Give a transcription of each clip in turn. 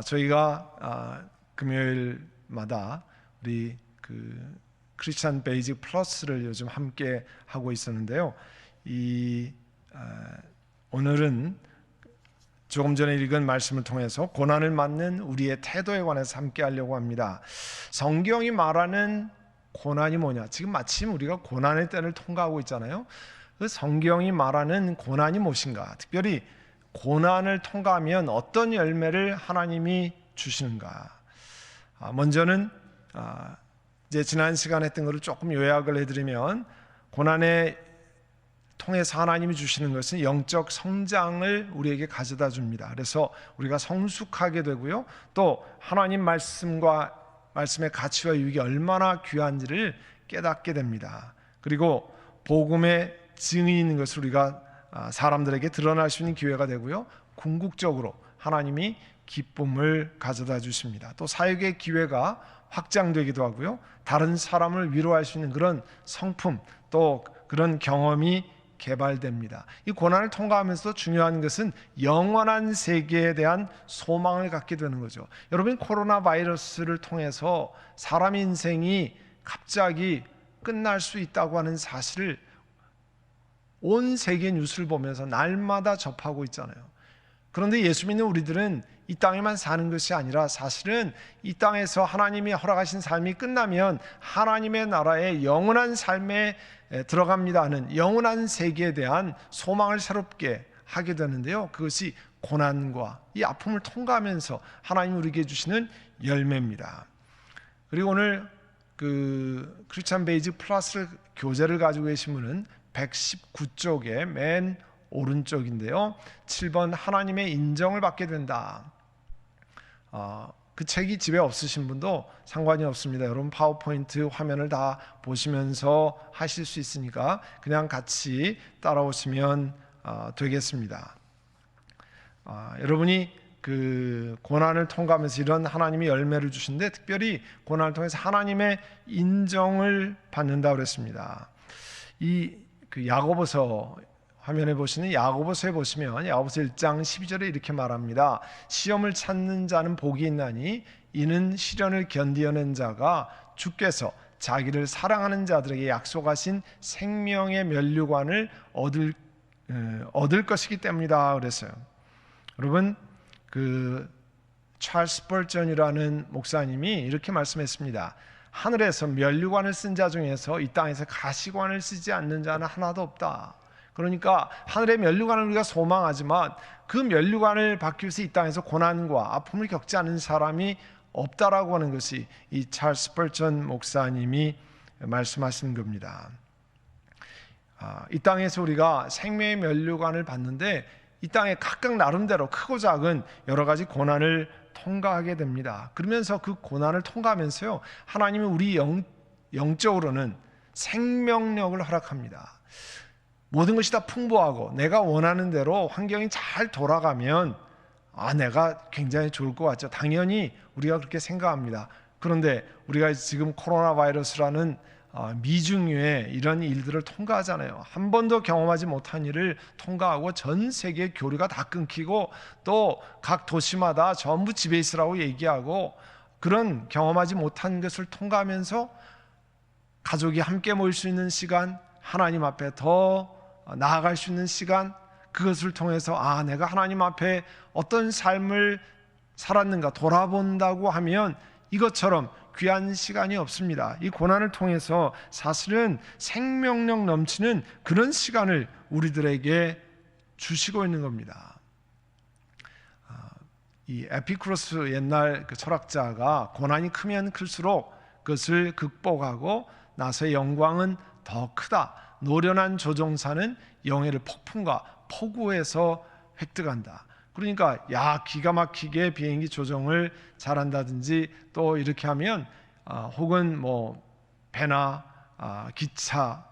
저희가 금요일마다 우리 크리스찬 베이직 플러스를 요즘 함께 하고 있었는데요. 오늘은 조금 전에 읽은 말씀을 통해서 고난을 맞는 우리의 태도에 관해서 함께 하려고 합니다. 성경이 말하는 고난이 뭐냐? 지금 마침 우리가 고난의 때를 통과하고 있잖아요. 그 성경이 말하는 고난이 무엇인가? 특별히 고난을 통과하면 어떤 열매를 하나님이 주시는가? 먼저는 이제 지난 시간에 했던 것을 조금 요약을 해드리면, 고난에 통해서 하나님이 주시는 것은 영적 성장을 우리에게 가져다 줍니다. 그래서 우리가 성숙하게 되고요, 또 하나님 말씀의 가치와 유익이 얼마나 귀한지를 깨닫게 됩니다. 그리고 복음의 증인이 있는 것을 우리가 사람들에게 드러날 수 있는 기회가 되고요, 궁극적으로 하나님이 기쁨을 가져다 주십니다. 또 사역의 기회가 확장되기도 하고요, 다른 사람을 위로할 수 있는 그런 성품, 또 그런 경험이 개발됩니다. 이 고난을 통과하면서 중요한 것은 영원한 세계에 대한 소망을 갖게 되는 거죠. 여러분, 코로나 바이러스를 통해서 사람 인생이 갑자기 끝날 수 있다고 하는 사실을 온 세계 뉴스를 보면서 날마다 접하고 있잖아요. 그런데 예수 믿는 우리들은 이 땅에만 사는 것이 아니라 사실은 이 땅에서 하나님이 허락하신 삶이 끝나면 하나님의 나라의 영원한 삶에 들어갑니다 하는 영원한 세계에 대한 소망을 새롭게 하게 되는데요, 그것이 고난과 이 아픔을 통과하면서 하나님이 우리에게 주시는 열매입니다. 그리고 오늘 크리스찬 베이직 플러스 교재를 가지고 계신 분은 119쪽의 맨 오른쪽인데요, 7번 하나님의 인정을 받게 된다. 그 책이 집에 없으신 분도 상관이 없습니다. 여러분 파워포인트 화면을 다 보시면서 하실 수 있으니까 그냥 같이 따라오시면 되겠습니다. 여러분이 고난을 통과하면서 이런 하나님의 열매를 주신데, 특별히 고난을 통해서 하나님의 인정을 받는다고 그랬습니다. 야고보서 화면에 보시는 야고보서에 보시면 야고보서 1장 12절에 이렇게 말합니다. 시험을 찾는 자는 복이 있나니 이는 시련을 견디어낸 자가 주께서 자기를 사랑하는 자들에게 약속하신 생명의 면류관을 얻을 것이기 때문이다 그랬어요. 여러분, 찰스 벌전이라는 목사님이 이렇게 말씀했습니다. 하늘에서 면류관을 쓴 자 중에서 이 땅에서 가시관을 쓰지 않는 자는 하나도 없다. 그러니까 하늘의 면류관을 우리가 소망하지만 그 면류관을 받기 위해서 이 땅에서 고난과 아픔을 겪지 않은 사람이 없다라고 하는 것이 이 찰스 벌전 목사님이 말씀하시는 겁니다. 이 땅에서 우리가 생명의 면류관을 받는데, 이 땅에 각각 나름대로 크고 작은 여러 가지 고난을 통과하게 됩니다. 그러면서 그 고난을 통과하면서요, 하나님은 우리 영적으로는 생명력을 허락합니다. 모든 것이 다 풍부하고 내가 원하는 대로 환경이 잘 돌아가면 내가 굉장히 좋을 것 같죠. 당연히 우리가 그렇게 생각합니다. 그런데 우리가 지금 코로나 바이러스라는 미중유의 이런 일들을 통과하잖아요. 한 번도 경험하지 못한 일을 통과하고 전 세계 교류가 다 끊기고, 또 각 도시마다 전부 집에 있으라고 얘기하고, 그런 경험하지 못한 것을 통과하면서 가족이 함께 모일 수 있는 시간, 하나님 앞에 더 나아갈 수 있는 시간, 그것을 통해서 내가 하나님 앞에 어떤 삶을 살았는가 돌아본다고 하면 이것처럼 귀한 시간이 없습니다. 이 고난을 통해서 사실은 생명력 넘치는 그런 시간을 우리들에게 주시고 있는 겁니다. 이 에피쿠로스 옛날 철학자가 고난이 크면 클수록 그것을 극복하고 나서의 영광은 더 크다. 노련한 조종사는 영예를 폭풍과 폭우에서 획득한다. 그러니까 기가 막히게 비행기 조종을 잘한다든지, 또 이렇게 하면 혹은 배나 기차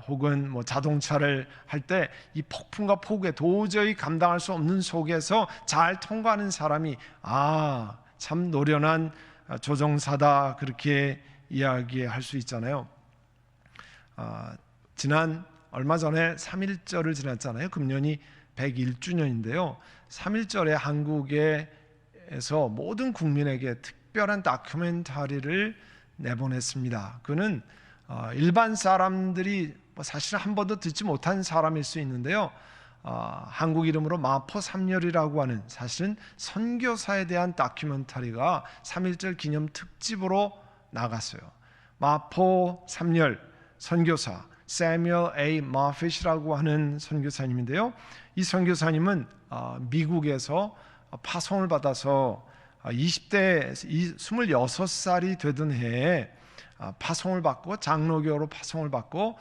혹은 자동차를 할 때 이 폭풍과 폭우에 도저히 감당할 수 없는 속에서 잘 통과하는 사람이 참 노련한 조종사다, 그렇게 이야기할 수 있잖아요. 얼마 전에 3.1절을 지났잖아요. 금년이 101주년인데요 3.1절에 한국의 미국에서 모든 국민에게 특별한 다큐멘터리를 내보냈습니다. 그는 일반 사람들이 사실 한 번도 듣지 못한 사람일 수 있는데요. 한국 이름으로 마포 3열이라고 하는 사실은 선교사에 대한 다큐멘터리가 3.1절 기념 특집으로 나갔어요. 마포 3열 선교사 세뮤얼 A. 마핏이라고 하는 선교사님인데요. 이 선교사님은 미국에서 파송을 받아서 26살이 되던 해에 파송을 받고 장로교로 파송을 받고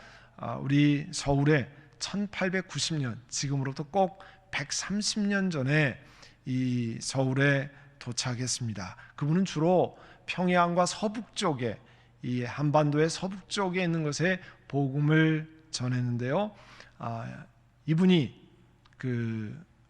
우리 서울에 1890년, 지금으로부터 꼭 130년 전에 이 서울에 도착했습니다. 그분은 주로 평양과 서북 쪽에, 이 한반도의 서북 쪽에 있는 것에 복음을 전했는데요. 이분이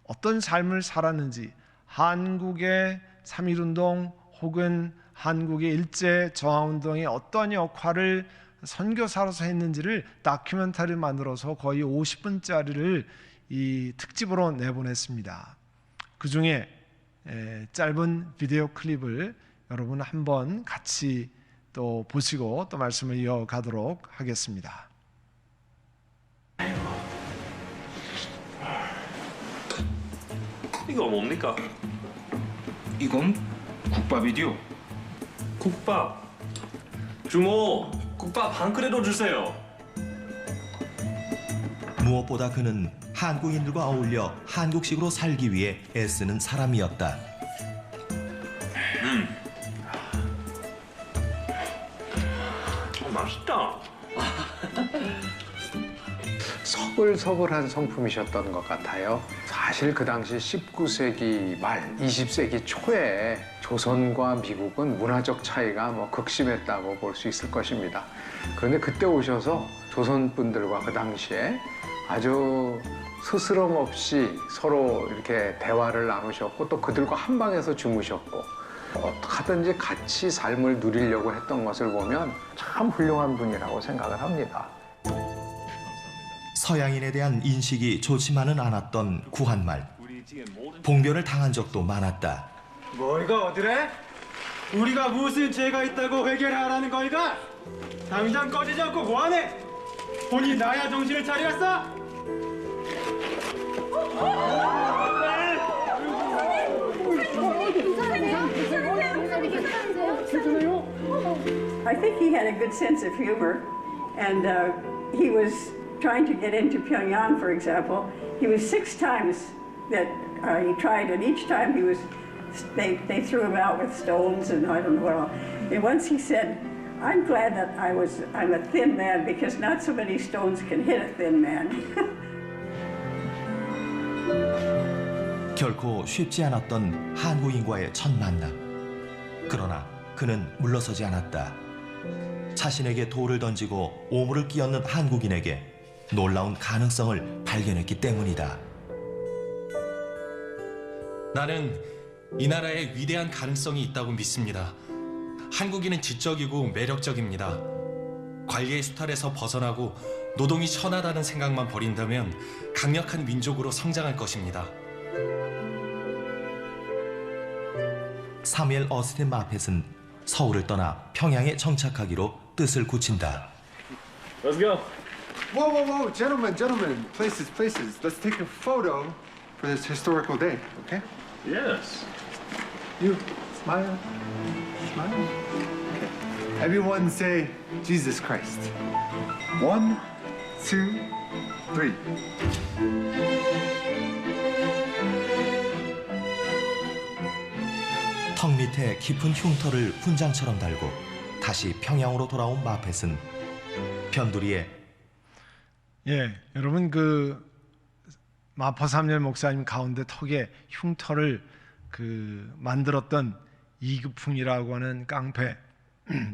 어떤 삶을 살았는지, 한국의 3.1운동 혹은 한국의 일제 저항운동에 어떤 역할을 선교사로서 했는지를 다큐멘터리를 만들어서 거의 50분짜리를 이 특집으로 내보냈습니다. 그 중에 짧은 비디오 클립을 여러분 한번 같이 또 보시고 또 말씀을 이어가도록 하겠습니다. 이거 뭡니까? 이건 국밥이디요. 국밥. 주모, 국밥 한 그릇도 주세요. 무엇보다 그는 한국인들과 어울려 한국식으로 살기 위해 애쓰는 사람이었다. 맛있다. 서글서글한 성품이셨던 것 같아요. 사실 그 당시 19세기 말, 20세기 초에 조선과 미국은 문화적 차이가 극심했다고 볼 수 있을 것입니다. 그런데 그때 오셔서 조선 분들과 그 당시에 아주 스스럼 없이 서로 이렇게 대화를 나누셨고 또 그들과 한 방에서 주무셨고 어떻게든지 같이 삶을 누리려고 했던 것을 보면 참 훌륭한 분이라고 생각을 합니다. 서양인에 대한 인식이 좋지만은 않았던 구한말. 봉변을 당한 적도 많았다. 뭐이가 어디래? 우리가 무슨 죄가 있다고 회개하라는 거이가? 당장 꺼지지 않고 뭐하네? 본이 나야 정신을 차리겠어? I think he had a good sense of humor, and he was trying to get into Pyongyang, for example. He was 6 times that he tried, and each time he was, they threw him out with stones and I don't know what all. And once he said, "I'm glad that I'm a thin man because not so many stones can hit a thin man." 결코 쉽지 않았던 한국인과의 첫 만남. 그러나 그는 물러서지 않았다. 자신에게 돌을 던지고 오물을 끼얹는 한국인에게 놀라운 가능성을 발견했기 때문이다. 나는 이 나라에 위대한 가능성이 있다고 믿습니다. 한국인은 지적이고 매력적입니다. 관리의 수탈에서 벗어나고 노동이 천하다는 생각만 버린다면 강력한 민족으로 성장할 것입니다. 사무엘 어스틴 마펫은 서울을 떠나 평양에 정착하기로 뜻을 굳힌다. Let's go. Whoa, whoa, whoa, gentlemen, places. Let's take a photo for this historical day, okay? Yes. You smile. Okay. Everyone say Jesus Christ. 1, 2, 3. 턱 밑에 깊은 흉터를 훈장처럼 달고 다시 평양으로 돌아온 마펫은 변두리에 여러분 마포 3열 목사님 가운데 턱에 흉터를 만들었던 이규풍이라고 하는 깡패,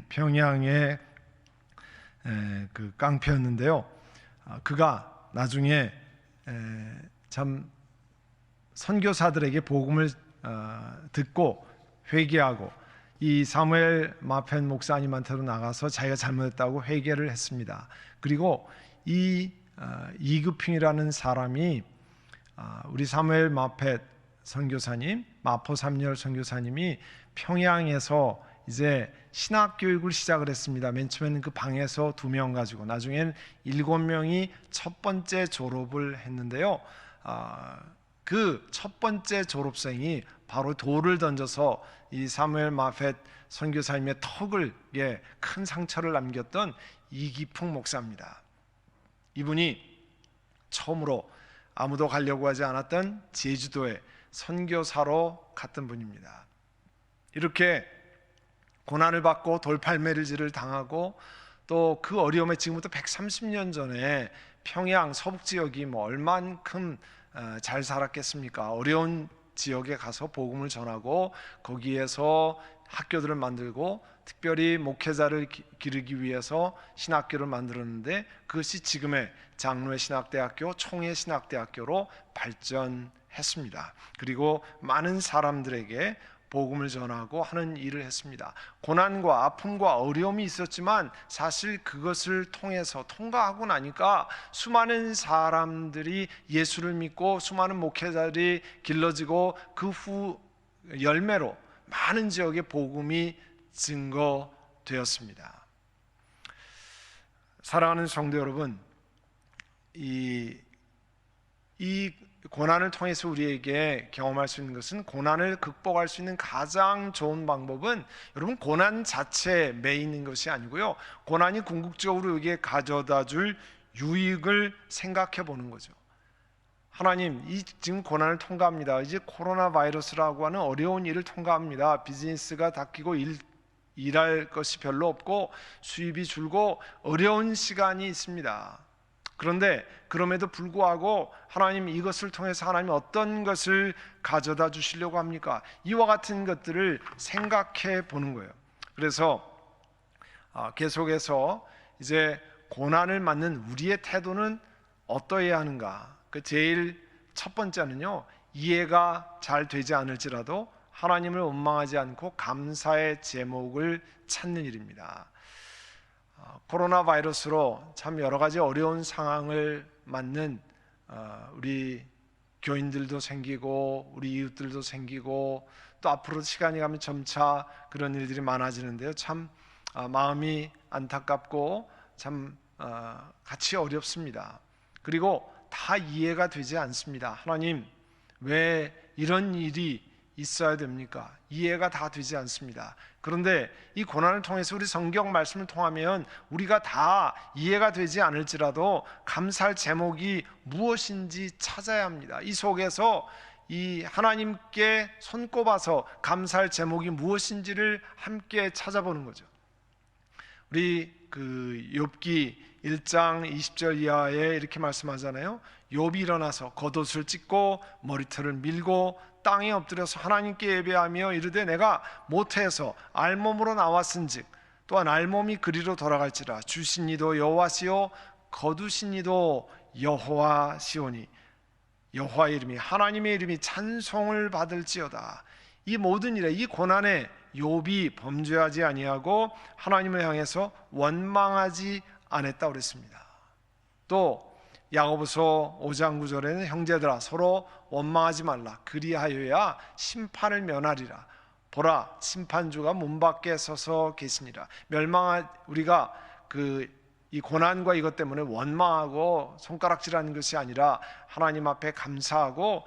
평양의 깡패였는데요. 그가 나중에 참 선교사들에게 복음을 듣고 회개하고 이 사무엘 마펫 목사님한테로 나가서 자기가 잘못했다고 회개를 했습니다. 그리고 이 이규핑이라는 사람이 우리 사무엘 마펫 선교사님, 마포 삼열 선교사님이 평양에서 이제 신학 교육을 시작을 했습니다. 맨 처음에는 그 방에서 2명 가지고 나중엔 7명이 첫 번째 졸업을 했는데요. 그 첫 번째 졸업생이 바로 돌을 던져서 이 사무엘 마펫 선교사님의 턱을 큰 상처를 남겼던 이기풍 목사입니다. 이분이 처음으로 아무도 가려고 하지 않았던 제주도에 선교사로 갔던 분입니다. 이렇게 고난을 받고 돌팔매질을 당하고 또 그 어려움에 지금부터 130년 전에 평양 서북 지역이 얼만큼 잘 살았겠습니까? 어려운 지역에 가서 복음을 전하고 거기에서 학교들을 만들고 특별히 목회자를 기르기 위해서 신학교를 만들었는데 그것이 지금의 장로의 신학대학교, 총회 신학대학교로 발전했습니다. 그리고 많은 사람들에게 복음을 전하고 하는 일을 했습니다. 고난과 아픔과 어려움이 있었지만 사실 그것을 통해서 통과하고 나니까 수많은 사람들이 예수를 믿고 수많은 목회자들이 길러지고 그 후 열매로 많은 지역에 복음이 증거되었습니다. 사랑하는 성도 여러분, 이 고난을 통해서 우리에게 경험할 수 있는 것은 고난을 극복할 수 있는 가장 좋은 방법은 여러분 고난 자체에 매 있는 것이 아니고요. 고난이 궁극적으로 여기에 가져다 줄 유익을 생각해 보는 거죠. 하나님, 지금 고난을 통과합니다. 이제 코로나 바이러스라고 하는 어려운 일을 통과합니다. 비즈니스가 닫히고 일할 것이 별로 없고 수입이 줄고 어려운 시간이 있습니다. 그런데 그럼에도 불구하고 하나님 이것을 통해서 하나님 어떤 것을 가져다 주시려고 합니까? 이와 같은 것들을 생각해 보는 거예요. 그래서 계속해서 이제 고난을 맞는 우리의 태도는 어떠해야 하는가? 그 제일 첫 번째는요, 이해가 잘 되지 않을지라도 하나님을 원망하지 않고 감사의 제목을 찾는 일입니다. 코로나 바이러스로 참 여러 가지 어려운 상황을 맞는 우리 교인들도 생기고 우리 이웃들도 생기고 또 앞으로 시간이 가면 점차 그런 일들이 많아지는데요. 참 마음이 안타깝고 참 같이 어렵습니다. 그리고 다 이해가 되지 않습니다. 하나님, 왜 이런 일이 있어야 됩니까? 이해가 다 되지 않습니다. 그런데 이 고난을 통해서 우리 성경 말씀을 통하면 우리가 다 이해가 되지 않을지라도 감사할 제목이 무엇인지 찾아야 합니다. 이 속에서 이 하나님께 손꼽아서 감사할 제목이 무엇인지를 함께 찾아보는 거죠. 우리 그 욥기 1장 20절 이하에 이렇게 말씀하잖아요. 욥이 일어나서 겉옷을 찢고 머리털을 밀고 땅에 엎드려서 하나님께 예배하며 이르되 내가 모태에서 알몸으로 나왔은즉 또한 알몸이 그리로 돌아갈지라 주신 이도 여호와시요 거두신 이도 여호와시오니 여호와의 이름이 하나님의 이름이 찬송을 받을지어다. 이 모든 일에 이 고난에 욥이 범죄하지 아니하고 하나님을 향해서 원망하지 않았다고 그랬습니다. 또 야고보서 5장 9절에는 형제들아 서로 원망하지 말라 그리하여야 심판을 면하리라. 보라 심판주가 문 밖에 서서 계시니라. 우리가 이 고난과 이것 때문에 원망하고 손가락질하는 것이 아니라 하나님 앞에 감사하고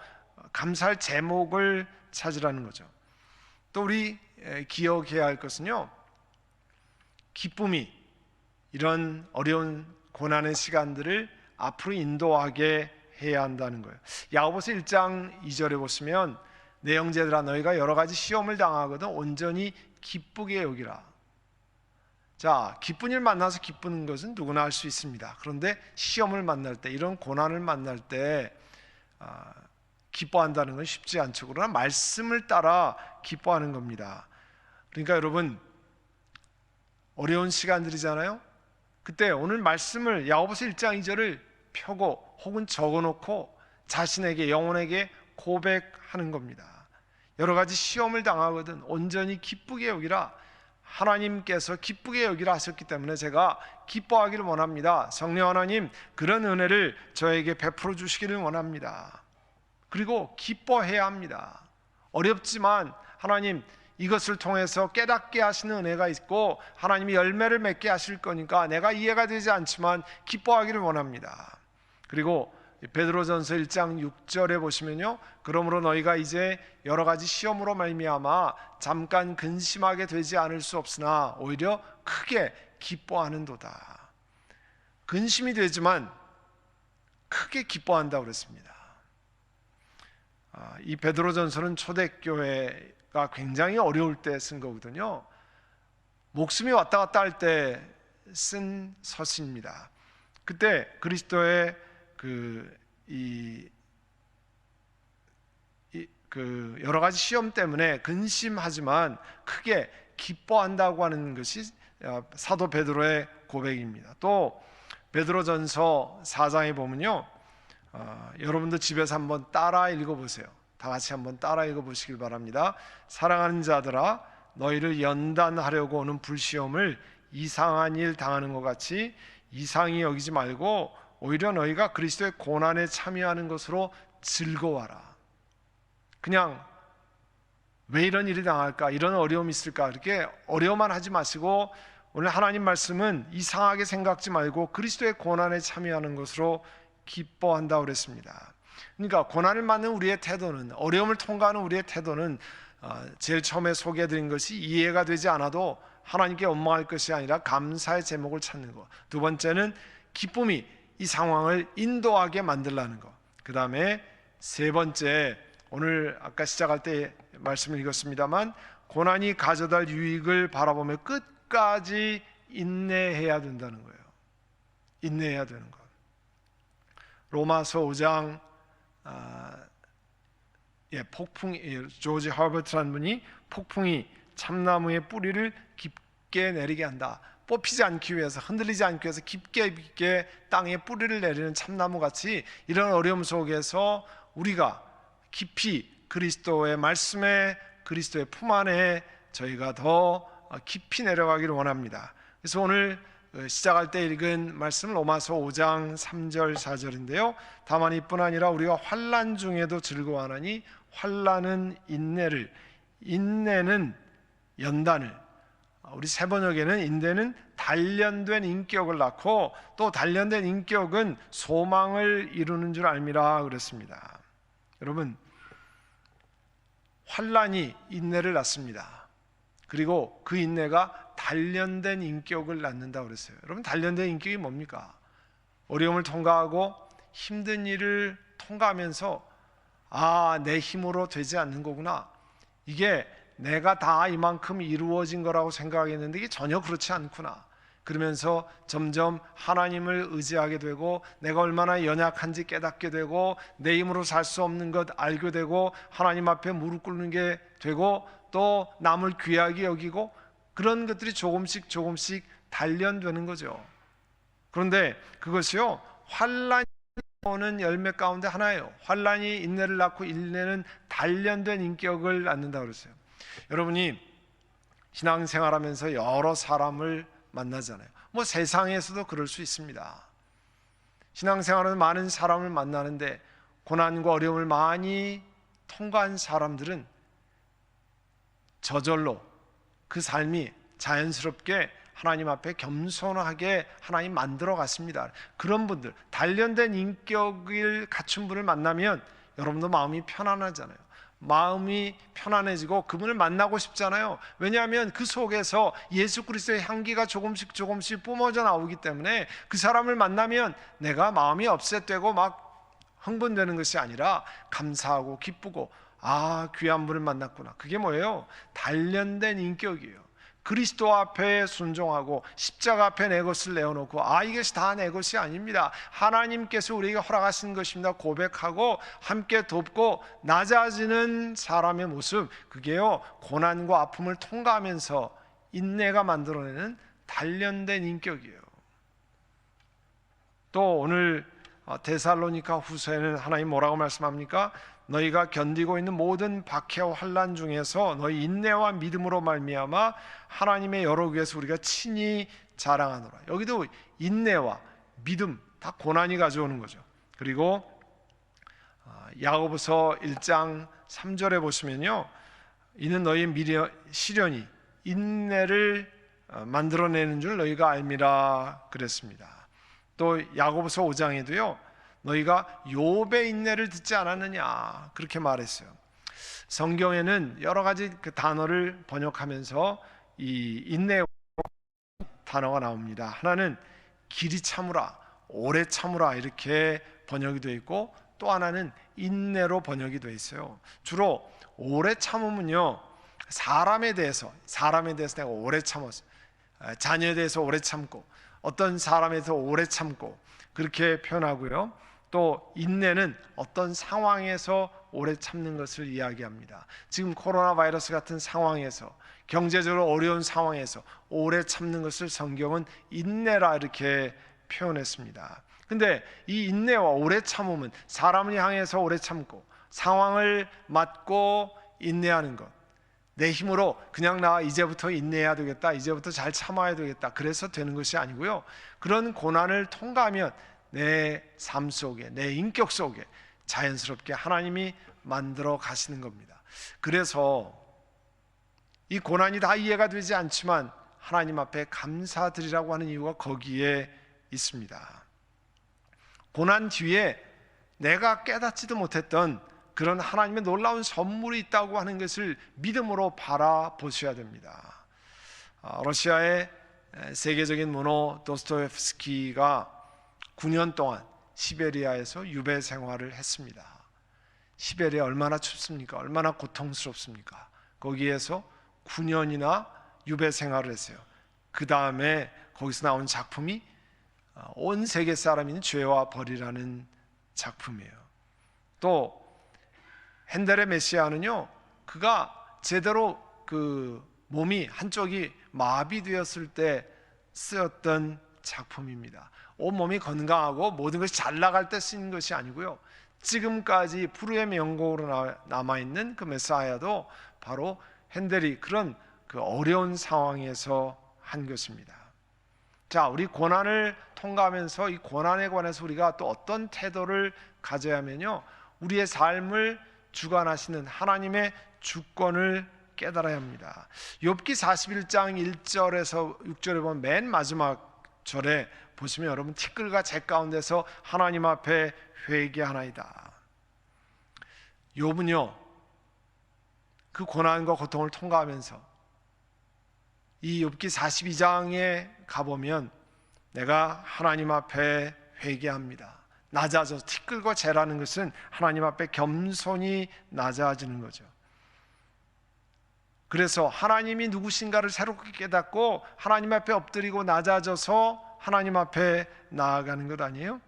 감사할 제목을 찾으라는 거죠. 또 우리 기억해야 할 것은요, 기쁨이 이런 어려운 고난의 시간들을 앞으로 인도하게 해야 한다는 거예요. 야고보서 1장 2절에 보시면 내 형제들아 너희가 여러 가지 시험을 당하거든 온전히 기쁘게 여기라. 자, 기쁜 일 만나서 기쁘는 것은 누구나 할 수 있습니다. 그런데 시험을 만날 때, 이런 고난을 만날 때 기뻐한다는 건 쉽지 않죠. 그러나 말씀을 따라 기뻐하는 겁니다. 그러니까 여러분, 어려운 시간들이잖아요. 그때 오늘 말씀을 야고보서 1장 2절을 펴고 혹은 적어놓고 자신에게, 영혼에게 고백하는 겁니다. 여러 가지 시험을 당하거든 온전히 기쁘게 여기라. 하나님께서 기쁘게 여기라 하셨기 때문에 제가 기뻐하기를 원합니다. 성령 하나님, 그런 은혜를 저에게 베풀어 주시기를 원합니다. 그리고 기뻐해야 합니다. 어렵지만 하나님 이것을 통해서 깨닫게 하시는 은혜가 있고 하나님이 열매를 맺게 하실 거니까 내가 이해가 되지 않지만 기뻐하기를 원합니다. 그리고 베드로전서 1장 6절에 보시면요, 그러므로 너희가 이제 여러 가지 시험으로 말미암아 잠깐 근심하게 되지 않을 수 없으나 오히려 크게 기뻐하는도다. 근심이 되지만 크게 기뻐한다고 그랬습니다. 이 베드로전서는 초대교회가 굉장히 어려울 때 쓴 거거든요. 목숨이 왔다 갔다 할 때 쓴 서신입니다. 그때 그리스도의 여러 가지 시험 때문에 근심하지만 크게 기뻐한다고 하는 것이 사도 베드로의 고백입니다. 또 베드로전서 4장에 보면요, 여러분도 집에서 한번 따라 읽어보세요. 다 같이 한번 따라 읽어보시길 바랍니다. 사랑하는 자들아, 너희를 연단하려고 오는 불시험을 이상한 일 당하는 것 같이 이상히 여기지 말고 오히려 너희가 그리스도의 고난에 참여하는 것으로 즐거워하라. 그냥 왜 이런 일이 당할까, 이런 어려움이 있을까, 이렇게 어려워만 하지 마시고 오늘 하나님 말씀은 이상하게 생각지 말고 그리스도의 고난에 참여하는 것으로 기뻐한다고 그랬습니다. 그러니까 고난을 맞는 우리의 태도는, 어려움을 통과하는 우리의 태도는 제일 처음에 소개해드린 것이 이해가 되지 않아도 하나님께 원망할 것이 아니라 감사의 제목을 찾는 것. 두 번째는 기쁨이 이 상황을 인도하게 만들라는 것. 그 다음에 세 번째, 오늘 아까 시작할 때 말씀을 읽었습니다만 고난이 가져다 유익을 바라보며 끝까지 인내해야 된다는 거예요. 인내해야 되는 것. 로마서 5장 조지 허버트라는 분이 폭풍이 참나무의 뿌리를 깊게 내리게 한다. 뽑히지 않기 위해서, 흔들리지 않기 위해서 깊게 땅에 뿌리를 내리는 참나무 같이 이런 어려움 속에서 우리가 깊이 그리스도의 말씀에, 그리스도의 품 안에 저희가 더 깊이 내려가기를 원합니다. 그래서 오늘 시작할 때 읽은 말씀은 로마서 5장 3절 4절인데요. 다만 이뿐 아니라 우리가 환난 중에도 즐거워하나니 환난은 인내를, 인내는 연단을, 우리 세번역에는 인내는 단련된 인격을 낳고 또 단련된 인격은 소망을 이루는 줄 알미라 그랬습니다. 여러분, 환난이 인내를 낳습니다. 그리고 그 인내가 단련된 인격을 낳는다고 그랬어요. 여러분, 단련된 인격이 뭡니까? 어려움을 통과하고 힘든 일을 통과하면서 내 힘으로 되지 않는 거구나, 이게 내가 다 이만큼 이루어진 거라고 생각했는데 이게 전혀 그렇지 않구나, 그러면서 점점 하나님을 의지하게 되고 내가 얼마나 연약한지 깨닫게 되고 내 힘으로 살 수 없는 것 알게 되고 하나님 앞에 무릎 꿇는 게 되고 또 남을 귀하게 여기고 그런 것들이 조금씩 단련되는 거죠. 그런데 그것이요, 환난이 오는 열매 가운데 하나예요. 환난이 인내를 낳고 인내는 단련된 인격을 낳는다고 그랬어요. 여러분이 신앙생활하면서 여러 사람을 만나잖아요. 뭐 세상에서도 그럴 수 있습니다. 신앙생활은 많은 사람을 만나는데 고난과 어려움을 많이 통과한 사람들은 저절로 그 삶이 자연스럽게 하나님 앞에 겸손하게 하나님 만들어 갔습니다. 그런 분들, 단련된 인격을 갖춘 분을 만나면 여러분도 마음이 편안하잖아요. 마음이 편안해지고 그분을 만나고 싶잖아요. 왜냐하면 그 속에서 예수 그리스도의 향기가 조금씩 뿜어져 나오기 때문에 그 사람을 만나면 내가 마음이 업셋되고 막 흥분되는 것이 아니라 감사하고 기쁘고 귀한 분을 만났구나. 그게 뭐예요? 단련된 인격이에요. 그리스도 앞에 순종하고 십자가 앞에 내 것을 내어놓고 이것이 다 내 것이 아닙니다, 하나님께서 우리에게 허락하신 것입니다 고백하고 함께 돕고 낮아지는 사람의 모습, 그게요 고난과 아픔을 통과하면서 인내가 만들어내는 단련된 인격이에요. 또 오늘 데살로니가 후서에는 하나님 뭐라고 말씀합니까? 너희가 견디고 있는 모든 박해와 환난 중에서 너희 인내와 믿음으로 말미암아 하나님의 여러 교회에서 우리가 친히 자랑하노라. 여기도 인내와 믿음 다 고난이 가져오는 거죠. 그리고 야고보서 1장 3절에 보시면요, 이는 너희 시련이 인내를 만들어내는 줄 너희가 알미라 그랬습니다. 또 야고보서 5장에도요, 너희가 욥의 인내를 듣지 않았느냐 그렇게 말했어요. 성경에는 여러 가지 그 단어를 번역하면서 이 인내 단어가 나옵니다. 하나는 길이 참으라, 오래 참으라 이렇게 번역이 되어 있고, 또 하나는 인내로 번역이 되어 있어요. 주로 오래 참음은요, 사람에 대해서 내가 오래 참았어, 자녀에 대해서 오래 참고, 어떤 사람에 대해서 오래 참고 그렇게 표현하고요. 또 인내는 어떤 상황에서 오래 참는 것을 이야기합니다. 지금 코로나 바이러스 같은 상황에서, 경제적으로 어려운 상황에서 오래 참는 것을 성경은 인내라 이렇게 표현했습니다. 근데 이 인내와 오래 참음은 사람을 향해서 오래 참고 상황을 맞고 인내하는 것, 내 힘으로 그냥 나 이제부터 인내해야 되겠다, 이제부터 잘 참아야 되겠다 그래서 되는 것이 아니고요, 그런 고난을 통과하면 내 삶 속에, 내 인격 속에 자연스럽게 하나님이 만들어 가시는 겁니다. 그래서 이 고난이 다 이해가 되지 않지만 하나님 앞에 감사드리라고 하는 이유가 거기에 있습니다. 고난 뒤에 내가 깨닫지도 못했던 그런 하나님의 놀라운 선물이 있다고 하는 것을 믿음으로 바라보셔야 됩니다. 러시아의 세계적인 문호 도스토옙스키가 9년 동안 시베리아에서 유배 생활을 했습니다. 시베리아 얼마나 춥습니까? 얼마나 고통스럽습니까? 거기에서 9년이나 유배 생활을 했어요. 그 다음에 거기서 나온 작품이 온 세계 사람인 죄와 벌이라는 작품이에요. 또 핸델의 메시아는요, 그가 제대로 그 몸이 한쪽이 마비되었을 때 쓰였던 작품입니다. 온몸이 건강하고 모든 것이 잘 나갈 때 쓰인 것이 아니고요, 지금까지 불후의 명곡으로 남아있는 그 메사야도 바로 핸델이 그런 그 어려운 상황에서 한 것입니다. 자, 우리 고난을 통과하면서 이 고난에 관해서 우리가 또 어떤 태도를 가져야 하면요, 우리의 삶을 주관하시는 하나님의 주권을 깨달아야 합니다. 욥기 41장 1절에서 6절에 보면 맨 마지막 절에 보시면 여러분, 티끌과 재 가운데서 하나님 앞에 회개하나이다. 욥은요, 그 고난과 고통을 통과하면서 이 욥기 42장에 가보면 내가 하나님 앞에 회개합니다. 낮아져서, 티끌과 재라는 것은 하나님 앞에 겸손히 낮아지는 거죠. 그래서 하나님이 누구신가를 새롭게 깨닫고 하나님 앞에 엎드리고 낮아져서 하나님 앞에 나아가는 것 아니에요?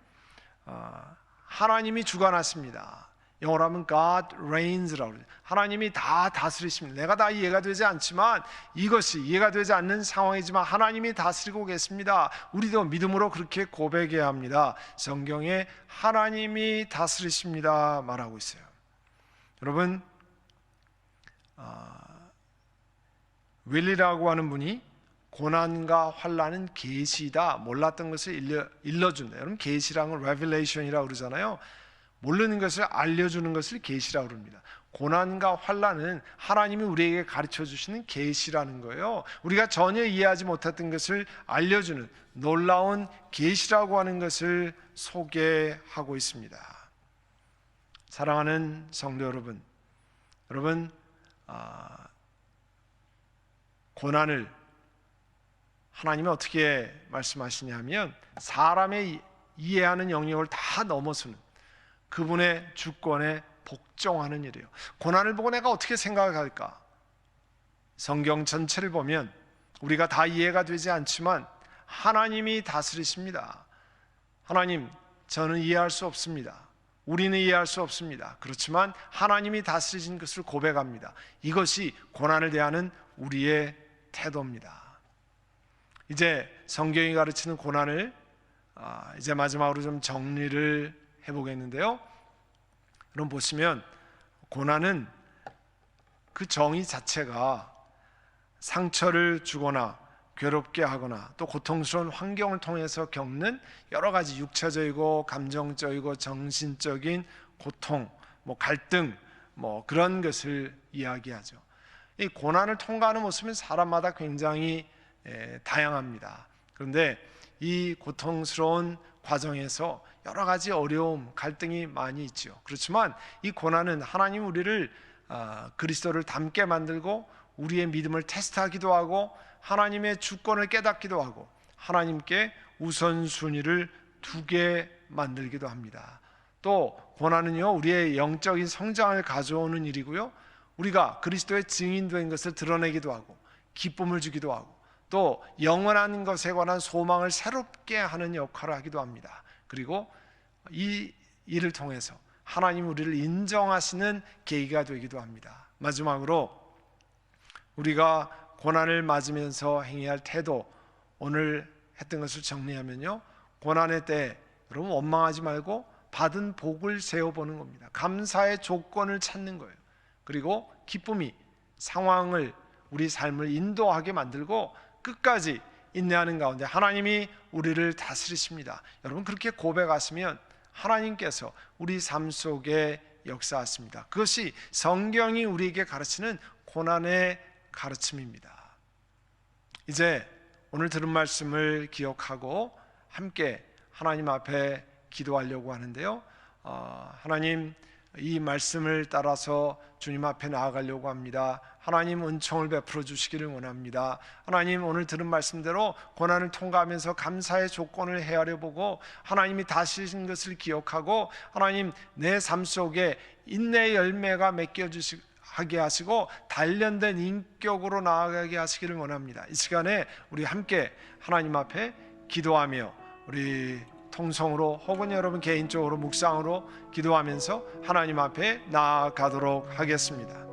하나님이 주관하십니다. 영어로 하면 God reigns라고 그러죠. 하나님이 다 다스리십니다. 내가 다 이해가 되지 않지만, 이것이 이해가 되지 않는 상황이지만 하나님이 다스리고 계십니다. 우리도 믿음으로 그렇게 고백해야 합니다. 성경에 하나님이 다스리십니다 말하고 있어요. 여러분, 윌리라고 하는 분이 고난과 환난은 계시다, 몰랐던 것을 일러준다. 여러분, 계시라는 걸 레벨레이션이라고 그러잖아요. 모르는 것을 알려주는 것을 계시라고 그럽니다. 고난과 환난은 하나님이 우리에게 가르쳐 주시는 계시라는 거예요. 우리가 전혀 이해하지 못했던 것을 알려주는 놀라운 계시라고 하는 것을 소개하고 있습니다. 사랑하는 성도 여러분, 고난을 하나님이 어떻게 말씀하시냐면, 사람의 이해하는 영역을 다 넘어서는 그분의 주권에 복종하는 일이에요. 고난을 보고 내가 어떻게 생각할까? 성경 전체를 보면 우리가 다 이해가 되지 않지만 하나님이 다스리십니다. 하나님, 저는 이해할 수 없습니다. 우리는 이해할 수 없습니다. 그렇지만 하나님이 다스리신 것을 고백합니다. 이것이 고난을 대하는 우리의 태도입니다. 이제 성경이 가르치는 고난을 이제 마지막으로 좀 정리를 해보겠는데요. 그럼 보시면 고난은 그 정의 자체가 상처를 주거나 괴롭게 하거나 또 고통스러운 환경을 통해서 겪는 여러 가지 육체적이고 감정적이고 정신적인 고통, 뭐 갈등, 뭐 그런 것을 이야기하죠. 이 고난을 통과하는 모습은 사람마다 굉장히 다양합니다. 그런데 이 고통스러운 과정에서 여러 가지 어려움, 갈등이 많이 있죠. 그렇지만 이 고난은 하나님 우리를 그리스도를 닮게 만들고 우리의 믿음을 테스트하기도 하고 하나님의 주권을 깨닫기도 하고 하나님께 우선순위를 두게 만들기도 합니다. 또 고난은요, 우리의 영적인 성장을 가져오는 일이고요, 우리가 그리스도의 증인된 것을 드러내기도 하고 기쁨을 주기도 하고 또 영원한 것에 관한 소망을 새롭게 하는 역할을 하기도 합니다. 그리고 이 일을 통해서 하나님 우리를 인정하시는 계기가 되기도 합니다. 마지막으로 우리가 고난을 맞으면서 행해야 할 태도, 오늘 했던 것을 정리하면요, 고난의 때 여러분 원망하지 말고 받은 복을 세워보는 겁니다. 감사의 조건을 찾는 거예요. 그리고 기쁨이 상황을, 우리 삶을 인도하게 만들고 끝까지 인내하는 가운데 하나님이 우리를 다스리십니다. 여러분 그렇게 고백하시면 하나님께서 우리 삶 속에 역사하십니다. 그것이 성경이 우리에게 가르치는 고난의 가르침입니다. 이제 오늘 들은 말씀을 기억하고 함께 하나님 앞에 기도하려고 하는데요, 하나님, 이 말씀을 따라서 주님 앞에 나아가려고 합니다. 하나님 은총을 베풀어 주시기를 원합니다. 하나님, 오늘 들은 말씀대로 고난을 통과하면서 감사의 조건을 헤아려 보고 하나님이 다스리신 것을 기억하고 하나님 내 삶 속에 인내의 열매가 맺게 하시고 단련된 인격으로 나아가게 하시기를 원합니다. 이 시간에 우리 함께 하나님 앞에 기도하며 우리 통성으로 혹은 여러분 개인적으로 묵상으로 기도하면서 하나님 앞에 나아가도록 하겠습니다.